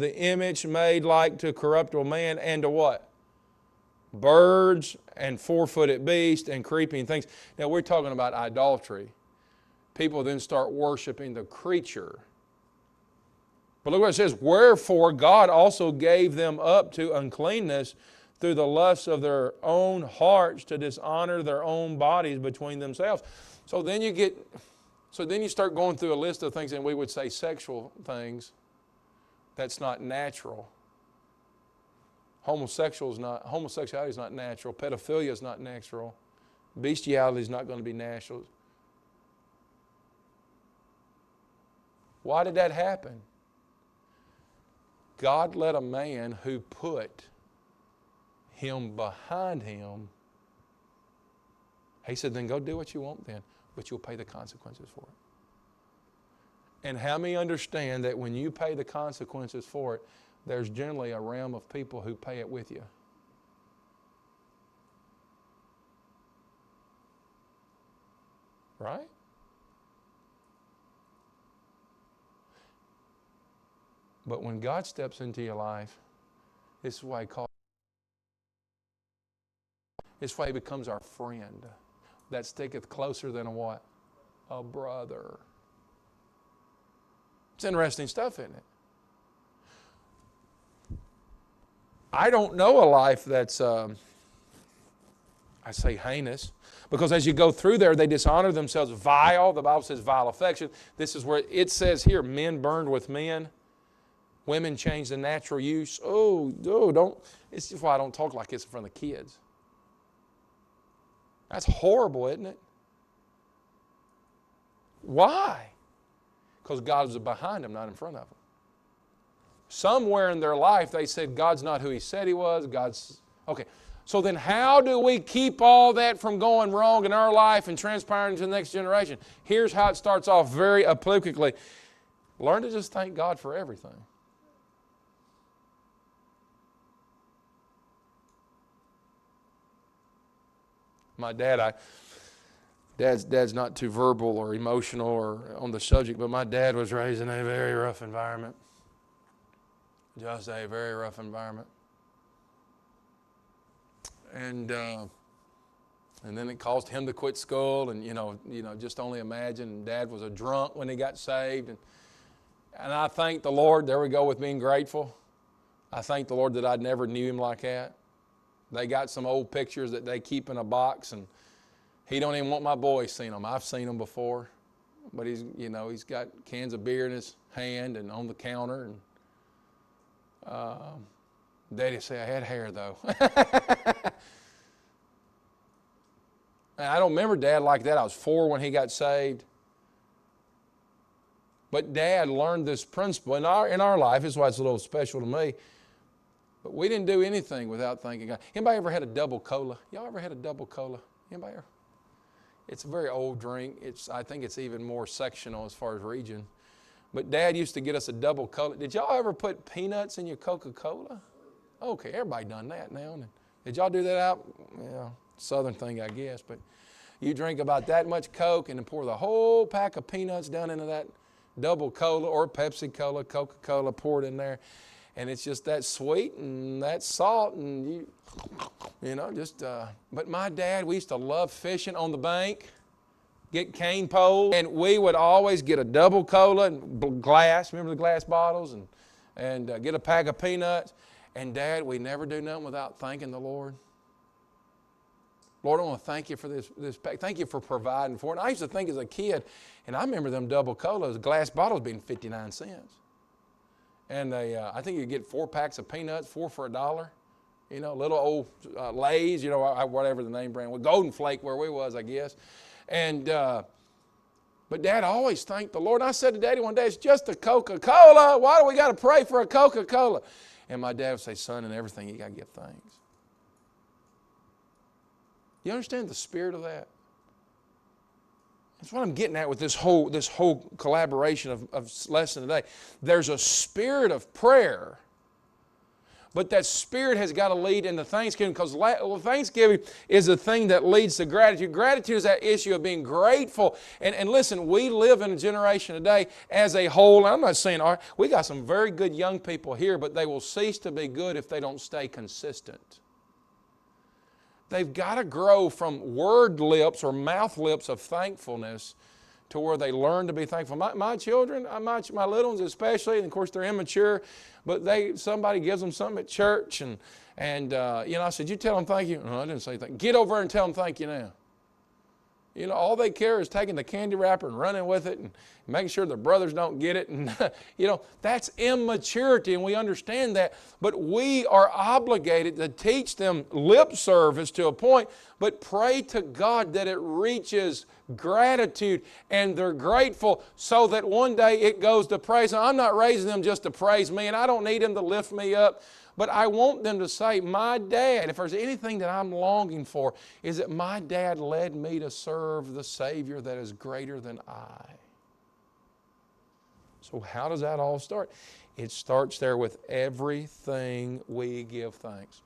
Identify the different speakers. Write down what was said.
Speaker 1: the image made like to corruptible man and to what? Birds and four-footed beasts and creeping things. Now we're talking about idolatry. People then start worshiping the creature. But look what it says, wherefore God also gave them up to uncleanness through the lusts of their own hearts to dishonor their own bodies between themselves. So then you start going through a list of things, and we would say sexual things. That's not natural. Homosexuality is not natural. Pedophilia is not natural. Bestiality is not going to be natural. Why did that happen? God let a man who put him behind him, he said, then go do what you want then, but you'll pay the consequences for it. And how many understand that when you pay the consequences for it, there's generally a realm of people who pay it with you? Right? But when God steps into your life, this is why He becomes our friend. That sticketh closer than a what? A brother. It's interesting stuff, isn't it? I don't know a life that's, I say heinous, because as you go through there, they dishonor themselves. Vile, the Bible says vile affection. This is where it says here, men burned with men. Women change the natural use. Don't. It's just why I don't talk like this in front of the kids. That's horrible, isn't it? Why? Because God was behind them, not in front of them. Somewhere in their life, they said, God's not who He said He was. Okay. So then how do we keep all that from going wrong in our life and transpiring to the next generation? Here's how it starts off very apoplectically. Learn to just thank God for everything. My dad's not too verbal or emotional or on the subject, but my dad was raised in a very rough environment. Just a very rough environment. And then it caused him to quit school, and just only imagine. Dad was a drunk when he got saved, and I thank the Lord. There we go with being grateful. I thank the Lord that I never knew him like that. They got some old pictures that they keep in a box, and he don't even want my boys seen them. I've seen them before, but he's got cans of beer in his hand and on the counter. And Daddy say I had hair though. I don't remember Dad like that. I was 4 when he got saved. But Dad learned this principle in our life. This is why it's a little special to me. But we didn't do anything without thanking God. Anybody ever had a double cola? Y'all ever had a double cola? Anybody ever? It's a very old drink. I think it's even more sectional as far as region. But Dad used to get us a double cola. Did y'all ever put peanuts in your Coca-Cola? Okay, everybody done that now. Did y'all do that out? Yeah, southern thing, I guess. But you drink about that much Coke and then pour the whole pack of peanuts down into that double cola or Pepsi Cola, Coca-Cola, pour it in there. And it's just that sweet and that salt and but my dad, we used to love fishing on the bank, get cane poles, and we would always get a double cola and glass, remember the glass bottles, and get a pack of peanuts. And Dad, we never do nothing without thanking the Lord. Lord, I want to thank you for this pack. Thank you for providing for it. And I used to think as a kid, and I remember them double colas, glass bottles being 59 cents. And I think you get 4 packs of peanuts, 4 for $1. Little old Lay's, whatever the name brand was, Golden Flake where we was, I guess. And but Dad always thanked the Lord. And I said to Daddy one day, it's just a Coca-Cola. Why do we got to pray for a Coca-Cola? And my dad would say, son, in everything you got to give thanks. You understand the spirit of that? That's what I'm getting at with this whole collaboration of lesson today. There's a spirit of prayer, But that spirit has got to lead into thanksgiving, because thanksgiving is the thing that leads to gratitude. Gratitude is that issue of being grateful. And listen, we live in a generation today as a whole. I'm not saying, we got some very good young people here, but they will cease to be good if they don't stay consistent. They've got to grow from word lips or mouth lips of thankfulness to where they learn to be thankful. My children, my little ones especially, and of course they're immature, but somebody gives them something at church, and I said, you tell them thank you? No, I didn't say thank you. Get over there and tell them thank you now. All they care is taking the candy wrapper and running with it and making sure their brothers don't get it. And, that's immaturity, and we understand that. But we are obligated to teach them lip service to a point, but pray to God that it reaches gratitude and they're grateful, so that one day it goes to praise. Now, I'm not raising them just to praise me, and I don't need them to lift me up. But I want them to say, my dad, if there's anything that I'm longing for, is that my dad led me to serve the Savior that is greater than I. So how does that all start? It starts there with everything we give thanks.